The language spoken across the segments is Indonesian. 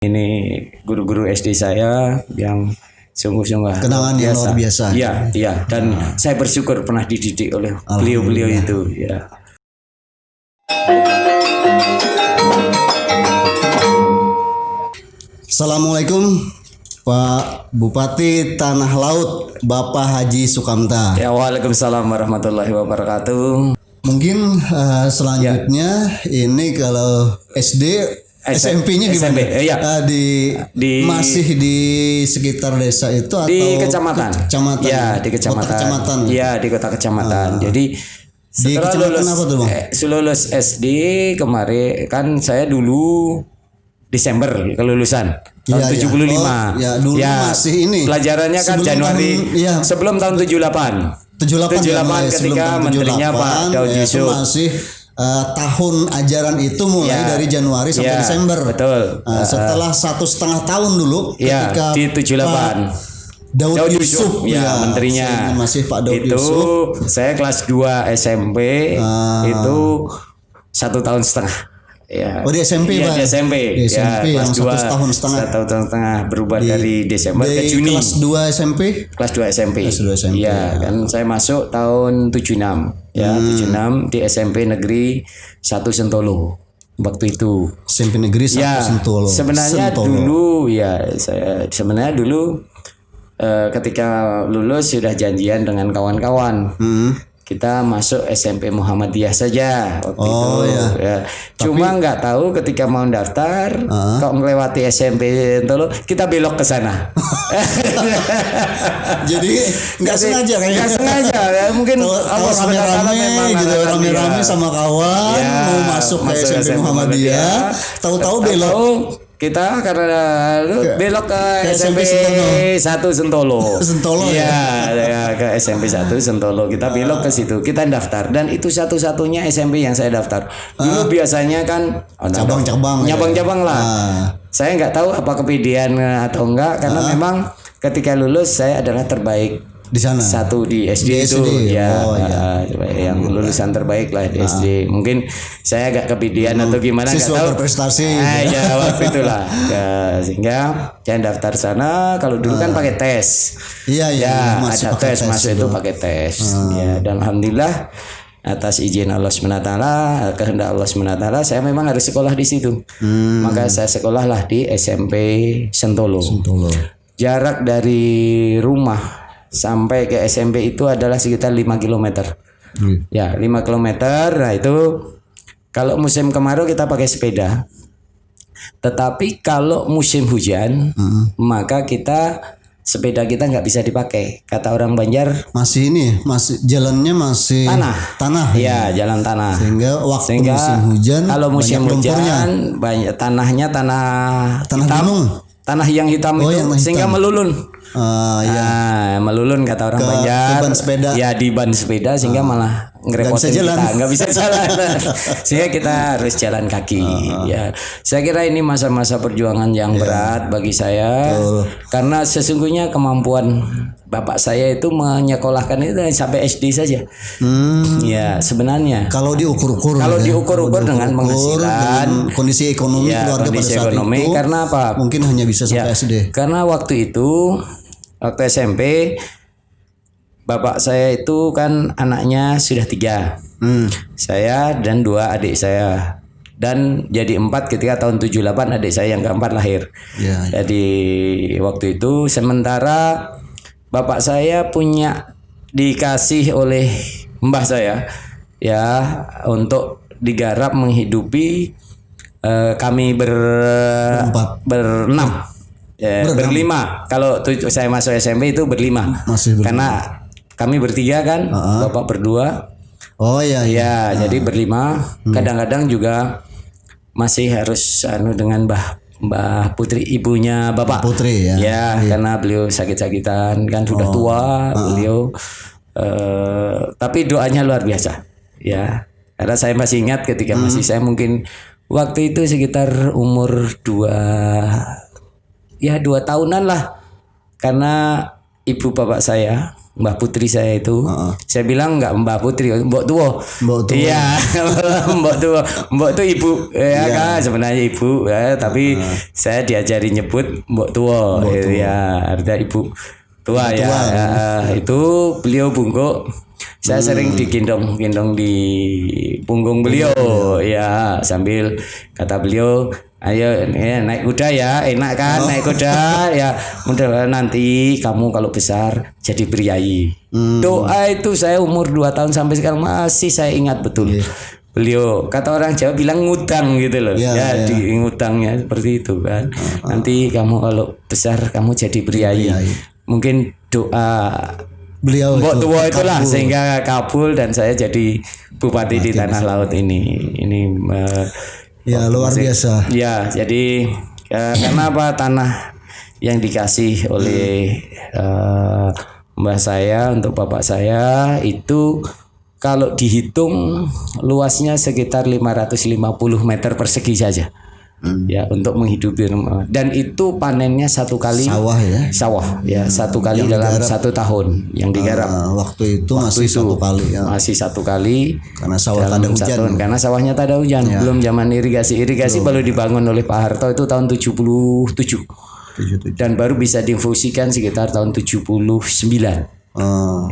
Ini guru-guru SD saya yang sungguh-sungguh kenangan yang luar biasa. Iya, iya. Dan saya bersyukur pernah dididik oleh beliau-beliau itu. Ya. Assalamualaikum Pak Bupati Tanah Laut Bapak Haji Sukamta. Ya, waalaikumsalam warahmatullahi wabarakatuh. Mungkin selanjutnya ini kalau SD SMP-nya gimana? Iya. Masih di sekitar desa itu atau di kecamatan? Kecamatan. Ya, di kecamatan. Kota kecamatan. Iya, di kota kecamatan. Jadi di kecamatan apa tuh, Bang? Lulus SD kemarin kan saya dulu Desember kelulusan tahun 75. Ya, dulu masih ini. Pelajarannya kan Januari sebelum tahun 78. 78 ketika menterinya Pak Daud Yusuf. Masih tahun ajaran itu mulai dari Januari sampai Desember. Betul. Setelah 1,5 tahun dulu ketika di 78. Daud Yusuf menterinya masih Pak Daud itu, Yusuf. Saya kelas 2 SMP itu 1,5 tahun. Ya. Oh di SMP Pak? Di SMP kelas yang 1,5 tahun berubah dari Desember ke Juni. Kelas 2 SMP? Kelas 2 SMP. Kelas 2 SMP. Ya, kan saya masuk tahun 76. Ya, 76 di SMP Negeri 1 Sentolo. Waktu itu. SMP Negeri 1 Sentolo. Sebenarnya dulu ketika lulus sudah janjian dengan kawan-kawan. Kita masuk SMP Muhammadiyah saja waktu itu. Ya. Cuma nggak tahu ketika mau daftar, kok melewati SMP Sentolo, kita belok ke sana. Jadi nggak sengaja kayaknya. Nggak sengaja, ya. Mungkin rame-rame sama kawan mau masuk ke SMP Muhammadiyah, tahu-tahu belok. Kita karena belok ke SMP 1 Sentolo. Iya, ke SMP 1 Sentolo. Kita belok ke situ. Kita daftar dan itu satu-satunya SMP yang saya daftar. Dulu biasanya kan cabang-cabang lah. Saya nggak tahu apa kepedean atau enggak karena memang ketika lulus saya adalah terbaik di sana. Satu di SD itu yang lulusan terbaik lah di SD. Mungkin saya agak kepedean atau gimana nggak tahu. Berprestasi. Ya waktu itulah. Sehingga saya daftar sana. Kalau dulu kan pakai tes. Iya. Ada tes masuk itu pakai tes. Ya, dan alhamdulillah atas izin Allah SWT, kehendak Allah SWT, saya memang harus sekolah di situ. Maka saya sekolahlah di SMP Sentolo. Jarak dari rumah sampai ke SMP itu adalah sekitar 5 km. Ya, 5 km. Nah, itu kalau musim kemarau kita pakai sepeda. Tetapi kalau musim hujan, maka sepeda kita nggak bisa dipakai. Kata orang Banjar, masih jalannya masih tanah. Ya, jalan tanah. Sehingga musim hujan, kalau musim hujan banyak tanahnya tanah hitam, gunung. Tanah yang hitam itu sehingga melulun. Melulun kata orang Banjar. Di ban sepeda sehingga malah ngerepotin kita, nggak bisa jalan. Sehingga kita harus jalan kaki. Ya, saya kira ini masa-masa perjuangan yang berat bagi saya. Karena sesungguhnya kemampuan bapak saya itu menyekolahkan itu sampai SD saja. Ya, sebenarnya. Kalau diukur-ukur dengan penghasilan, dengan kondisi ekonomi keluarga pada saat itu. Karena apa? Mungkin hanya bisa sampai SD. Karena waktu SMP bapak saya itu kan anaknya sudah 3. Saya dan 2 adik saya. Dan jadi 4 ketika tahun 78 adik saya yang keempat lahir. Jadi waktu itu sementara bapak saya dikasih oleh mbah saya untuk digarap menghidupi kami berenam. Berlima. Kalau saya masuk SMP itu berlima. Karena kami bertiga kan, bapak berdua. Jadi berlima. Kadang-kadang juga masih harus dengan Mbah Putri, ibunya bapak. Putri karena beliau sakit-sakitan kan sudah tua beliau. Tapi doanya luar biasa. Ya, karena saya masih ingat ketika masih saya mungkin waktu itu sekitar umur 2 tahunan lah. Karena ibu bapak saya Mbah Putri saya itu. Saya bilang enggak Mbah Putri, Mbok Tuwo. Iya, Mbok Tuwo. Mbok itu ibu ya kan sebenarnya ibu ya, tapi saya diajari nyebut Mbok Tuwo. Ya, artinya ibu tua ya. Itu beliau bungkuk. Saya sering digendong di punggung beliau ya, sambil kata beliau, ayo naik kuda ya, enak kan naik kuda ya, mudah nanti kamu kalau besar jadi priayi. Doa itu saya umur 2 tahun sampai sekarang masih saya ingat betul. Beliau kata orang Jawa bilang ngutang gitu loh, di ngutangnya seperti itu kan. Nanti kamu kalau besar kamu jadi priayi. Mungkin doa beliau Mbok Tuwo itulah sehingga kabul dan saya jadi bupati di Tanah Laut ini. Ya luar biasa. Ya, jadi karena apa, tanah yang dikasih oleh mbah saya untuk bapak saya itu kalau dihitung luasnya sekitar 550 meter persegi saja. Ya, untuk menghidupi rumah. Dan itu panennya 1 kali sawah ya 1 kali yang dalam digarap, 1 tahun yang digarap. Waktu itu masih 1 kali ya. Masih 1 kali karena sawah tak ada hujan. Karena sawahnya tak ada hujan. Belum zaman irigasi baru dibangun oleh Pak Harto itu tahun 77. Dan baru bisa diinfusikan sekitar tahun 79.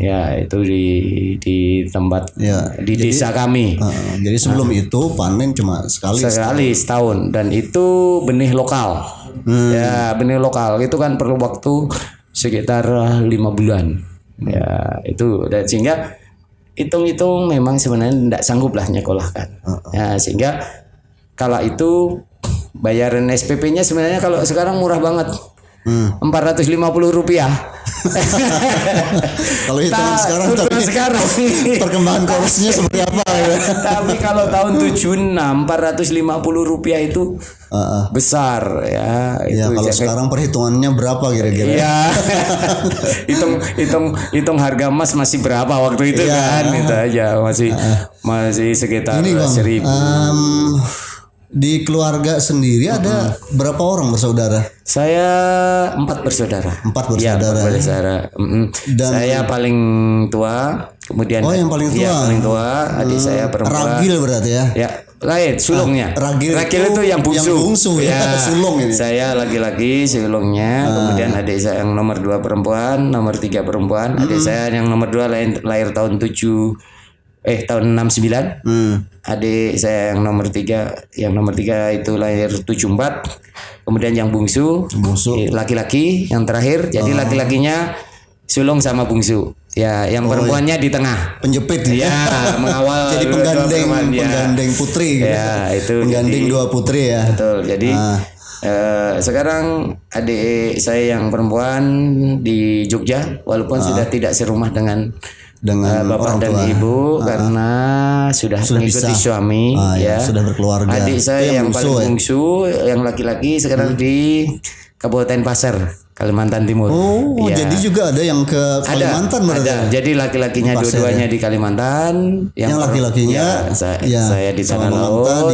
Ya itu di tempat di desa kami. Jadi sebelum itu panen cuma sekali setahun dan itu benih lokal. Ya benih lokal itu kan perlu waktu sekitar 5 bulan. Ya itu dan sehingga hitung-hitung memang sebenarnya tidak sanggup lah nyekolahkan. Ya sehingga kala itu bayaran SPP-nya sebenarnya kalau sekarang murah banget. 450 rupiah. Kalau hitungan sekarang, tapi perkembangan korupsinya seperti apa ya? Tapi kalau tahun 76 450 rupiah itu besar ya. Ya kalau sekarang perhitungannya berapa kira-kira? Iya. hitung harga emas masih berapa waktu itu kan? Itu aja masih sekitar 1.000. Di keluarga sendiri ada berapa orang bersaudara? Saya 4 bersaudara. 4 bersaudara. Ya, 4 bersaudara. Dan saya paling tua, kemudian yang paling tua. Ya, paling tua, adik saya perempuan. Ragil berarti ya? Ya, lain sulungnya. Ragil itu yang bungsu. Yang bungsu ya, sulung ini. Saya laki-laki sulungnya, kemudian adik saya yang nomor 2 perempuan, nomor 3 perempuan. Adik saya yang nomor 2 lahir tahun 69. Adik saya yang nomor 3 itu lahir 74. Kemudian yang bungsu laki-laki yang terakhir. Jadi laki-lakinya sulung sama bungsu. Ya, yang perempuannya di tengah. Penjepit ya, mengawal. Jadi penggandeng putri. Ya, itu penggandeng 2 putri ya. Betul. Jadi sekarang adik saya yang perempuan di Jogja, walaupun sudah tidak serumah dengan bapak dan ibu karena sudah mengikuti suami sudah berkeluarga. Adik saya yang paling bungsu yang laki-laki sekarang di Kabupaten Pasir, Kalimantan Timur. Jadi juga ada yang ke Kalimantan berarti. Ada. Jadi laki-lakinya dua-duanya di Kalimantan, yang laki-lakinya saya di Tanah Laut,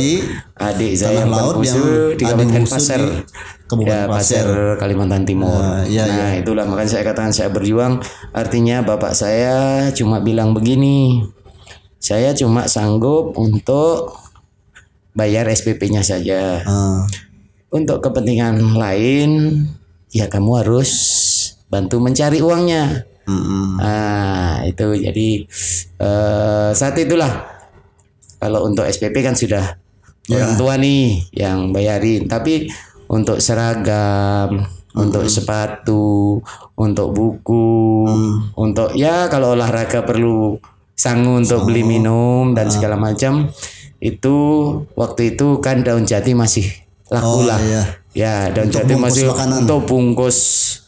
adik saya yang bungsu di Kabupaten Pasir. Pasir Kalimantan Timur. Itulah makanya saya katakan saya berjuang. Artinya bapak saya cuma bilang begini, saya cuma sanggup untuk bayar SPP-nya saja. Untuk kepentingan lain, ya kamu harus bantu mencari uangnya. Itu jadi saat itulah kalau untuk SPP kan sudah orang tua nih yang bayarin, tapi untuk seragam, untuk sepatu, untuk buku, untuk kalau olahraga perlu sangu untuk beli minum dan segala macam. Itu waktu itu kan daun jati masih laku lah. Ya, daun jati masih untuk bungkus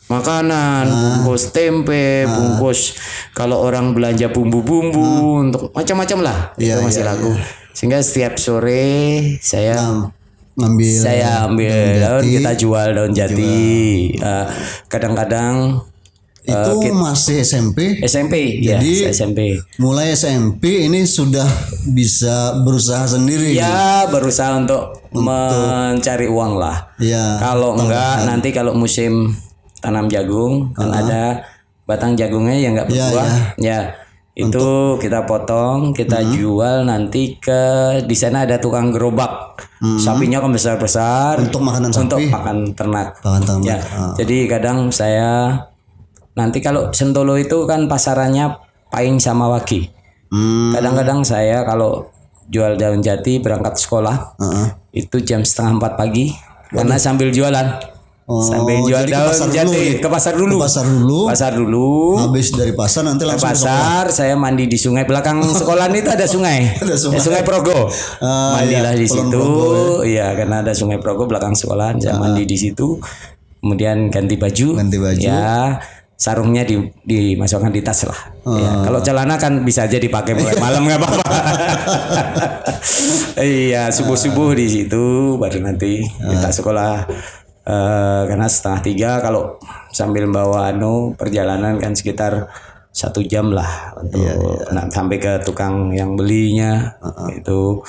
makanan, bungkus tempe, bungkus kalau orang belanja bumbu-bumbu untuk macam-macam lah. Itu masih laku. Sehingga setiap sore saya ambil daun, kita jual daun jati. Kadang-kadang itu masih SMP. Jadi SMP. Mulai SMP ini sudah bisa berusaha sendiri. Ya, berusaha untuk mencari uang lah. Ya. Kalau enggak nanti kalau musim tanam jagung kan ada batang jagungnya yang nggak berbuah. Ya. Itu kita potong, kita jual nanti di sana ada tukang gerobak. Sapinya kan besar-besar Untuk makanan untuk sapi. pakan ternak. Pakan ternak. Ya. Jadi kadang saya nanti kalau Sentolo itu kan pasarannya Pahing sama Wage. Kadang-kadang saya kalau jual daun jati berangkat sekolah itu jam 3:30 pagi karena sambil jualan. Sambil jual jadi daun jati ke pasar dulu. Pasar dulu. Habis dari pasar nanti Ke langsung pasar, saya mandi di sungai belakang sekolah itu ada sungai. Ada sungai. Sungai Progo. Mandilah di Kulon situ. Progo, Iya, karena ada sungai Progo belakang sekolah, saya mandi di situ. Kemudian ganti baju. Ya, sarungnya dimasukkan di tas lah. Ya, kalau celana kan bisa aja dipakai mulai malam nggak apa-apa. Iya, subuh-subuh di situ baru nanti kita sekolah. Karena 2:30 kalau sambil bawa perjalanan kan sekitar 1 jam lah untuk sampai ke tukang yang belinya itu.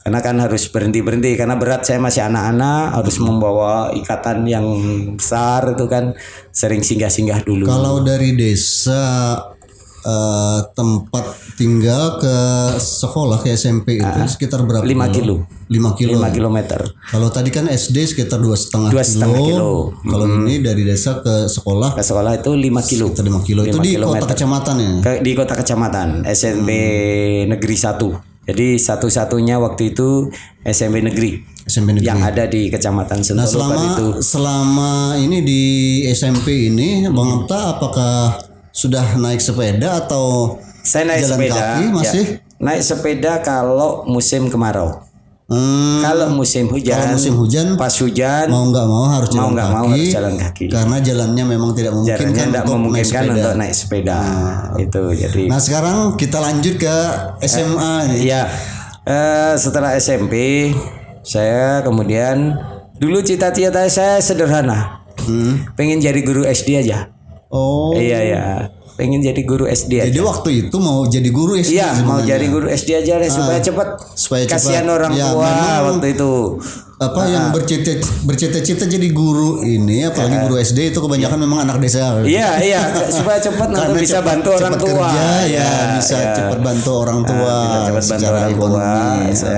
Karena kan harus berhenti karena berat, saya masih anak-anak, harus membawa ikatan yang besar itu kan, sering singgah-singgah dulu. Kalau dari desa tempat tinggal ke sekolah ke SMP itu sekitar berapa? 5 kilo. 5 kilometer. Kalau tadi kan SD sekitar 2,5 kilo. Kalau ini dari desa ke sekolah Ke sekolah itu 5 kilo. sekitar 5 kilo. Itu 5 di kilometer. kota kecamatan ya? Di kota kecamatan, SMP Negeri 1. Jadi satu-satunya waktu itu SMP Negeri. SMP Negeri. Yang ada di Kecamatan Nah, Sentolo selama ini di SMP ini Bang Apta apakah sudah naik sepeda atau saya naik jalan sepeda kaki masih? ya. Naik sepeda kalau musim kemarau. Kalau musim hujan, pas hujan mau nggak mau harus harus jalan kaki. Karena jalannya memang tidak memungkinkan tidak untuk memungkinkan naik sepeda. untuk naik sepeda. Itu jadi. Nah sekarang kita lanjut ke SMA nih. Iya. Setelah SMP saya kemudian dulu cita-cita saya sederhana. Pengen jadi guru SD aja. Oh. Iya. Pengen jadi guru SD aja. Jadi waktu itu mau jadi guru SD. Iya, mau jadi guru SD aja deh supaya cepat. Kasihan orang tua waktu itu. Apa yang bercita-cita jadi guru ini, apalagi guru SD itu kebanyakan memang anak desa. Iya, supaya cepat nanti bisa bantu orang tua. Kerja, bisa cepat bantu orang tua. Secara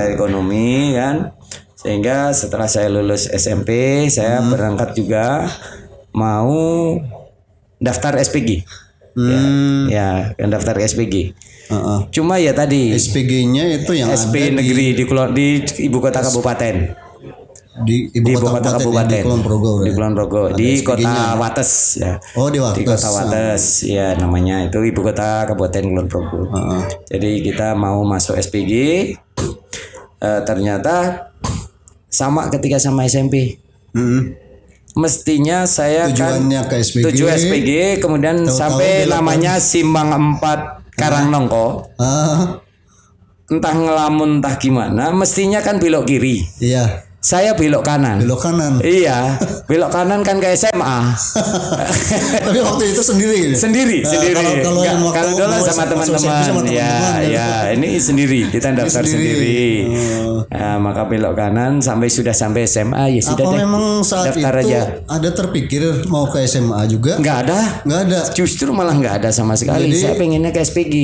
ekonomi kan. Sehingga setelah saya lulus SMP, saya berangkat juga mau daftar SPG. Ya, daftar SPG. Cuma ya tadi SPG-nya itu yang SP ada negeri di ibu kota kabupaten. Di ibu kota kabupaten, di Kulon Progo. Di Kulon Progo, di kota Wates ya. Oh, di Wates. Di kota Wates, ya namanya itu ibu kota kabupaten Kulon Progo. Jadi kita mau masuk SPG, ternyata sama ketika sama SMP. Mestinya saya tujuannya ke SPG. Tujuan SPG, kemudian sampai namanya Simbang 4 Karangnongko. Entah ngelamun entah gimana, mestinya kan belok kiri. Iya. Saya belok kanan. Iya, belok kanan kan ke SMA. Tapi waktu itu sendiri. Sendiri. Kalau dulu sama teman-teman. Ya, ini sendiri. Kita daftar sendiri. Nah, maka belok kanan sampai sampai SMA ya sudah apa deh. Memang saat daftar itu aja. Ada terpikir mau ke SMA juga? Nggak ada. Justru malah nggak ada sama sekali. Jadi, saya pengennya ke SPG.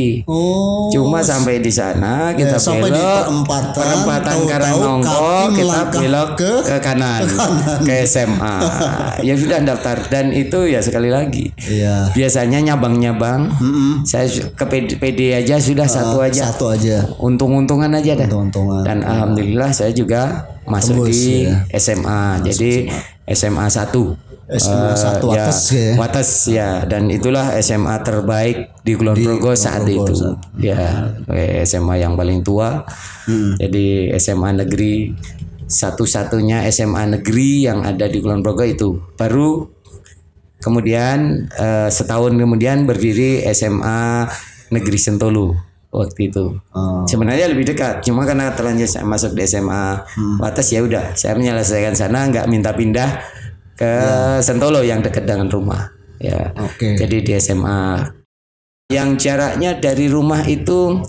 Cuma sampai di sana kita sampai belok di perempatan Karangnongko, kita belok ke kanan ke SMA. Ya sudah daftar dan itu ya sekali lagi. Iya. Biasanya nyabang-nyabang. Saya ke PD aja sudah satu aja. Untung-untungan aja dah. Dan alhamdulillah saya juga masuk di SMA. Jadi SMA 1. SMA 1 Wates ya, dan itulah SMA terbaik di Kulon Progo saat itu. Ya, SMA yang paling tua. Jadi SMA negeri satu-satunya SMA negeri yang ada di Kulon Progo itu. Baru kemudian setahun kemudian berdiri SMA Negeri Sentolo waktu itu. Sebenarnya lebih dekat, cuma karena terlanjur saya masuk di SMA Wates ya udah, saya menyelesaikan sana, nggak minta pindah ke Sentolo yang dekat dengan rumah. Ya. Jadi di SMA yang jaraknya dari rumah itu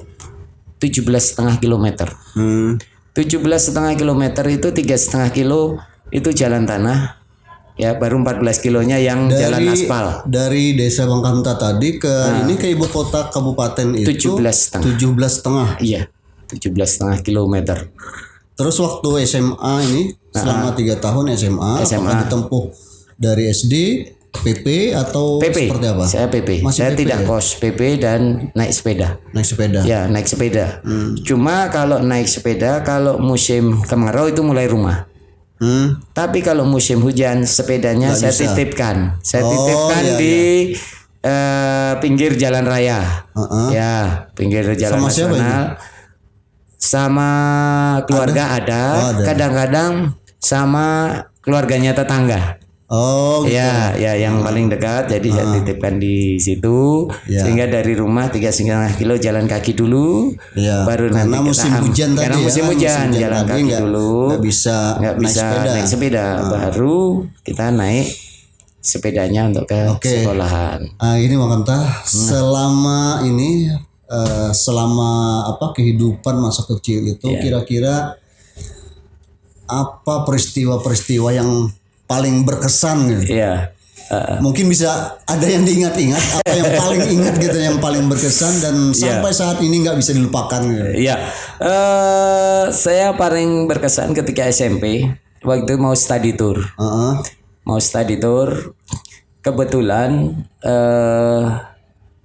17,5 kilometer. 17,5 kilometer itu 3,5 kilo itu jalan tanah. Ya, baru 14 kilonya yang jalan aspal. Dari desa Bangkanta tadi ke ini ke ibu kota kabupaten itu 17,5. Iya, 17,5 kilometer. Terus waktu SMA ini selama 3 tahun SMA apakah ditempuh dari SD, PP atau PP. seperti apa? Saya PP. Saya PP tidak kos, PP dan naik sepeda. Naik sepeda. Ya, naik sepeda. Cuma kalau naik sepeda kalau musim kemarau itu mulai rumah. Tapi kalau musim hujan sepedanya saya titipkan. Saya titipkan di pinggir jalan raya. Ya, pinggir jalan nasional. Sama keluarga ada. Kadang-kadang sama keluarganya tetangga. Oh, gitu. Ya, yang paling dekat. Jadi saya titipkan di situ, sehingga dari rumah 3,5 kilo jalan kaki dulu, baru karena nanti musim hujan tadi. Karena musim hujan jalan kaki dulu, nggak bisa naik sepeda, baru kita naik sepedanya untuk ke sekolahan. Ini Bangkanta, selama ini, selama kehidupan masa kecil itu kira-kira apa peristiwa-peristiwa yang paling berkesan gitu. Iya. Mungkin bisa ada yang diingat-ingat, apa yang paling ingat gitu, yang paling berkesan dan sampai saat ini nggak bisa dilupakan gitu. Iya. Saya paling berkesan ketika SMP, waktu mau study tour. Mau study tour, kebetulan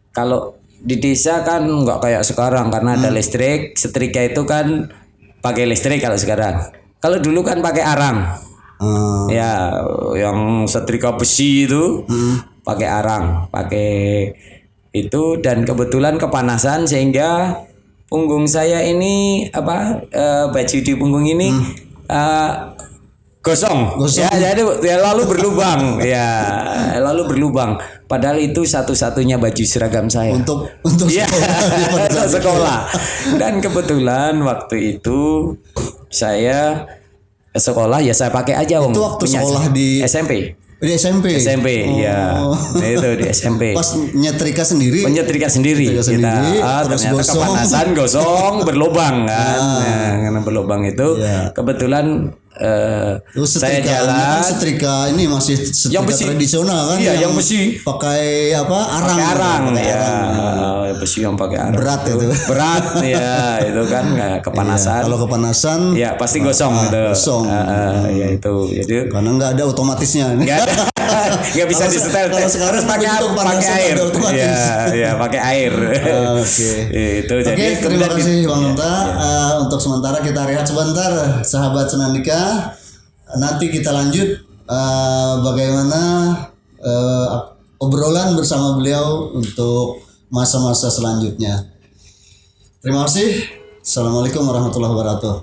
kalau di desa kan nggak kayak sekarang karena ada listrik, setrika itu kan pakai listrik kalau sekarang. Kalau dulu kan pakai arang. Ya, yang setrika besi itu pakai arang, pakai itu, dan kebetulan kepanasan sehingga punggung saya ini baju di punggung ini gosong. Ya, jadi lalu berlubang. Lalu berlubang. Padahal itu satu-satunya baju seragam saya. Untuk sekolah. Dan kebetulan waktu itu saya ke sekolah ya saya pakai aja itu waktu sekolah di SMP. Di SMP. Ya. Nah, itu di SMP. Pas nyetrika sendiri. Kita ternyata kepanasan gosong berlubang kan. Karena berlubang itu kebetulan saya jalan setrika ini masih setrika tradisional kan, yang besi pakai arang besi yang pakai arang berat itu ya itu kan kepanasan. Kalau kepanasan ya pasti gosong gitu. Ya itu jadi karena nggak ada otomatisnya, nggak bisa disetel. Kalau sekarang pakai air pakai air. Itu jadi terima kasih Bang Nta. Untuk sementara kita rehat sebentar sahabat Senandika. Nanti kita lanjut bagaimana obrolan bersama beliau untuk masa-masa selanjutnya. Terima kasih. Assalamualaikum warahmatullahi wabarakatuh.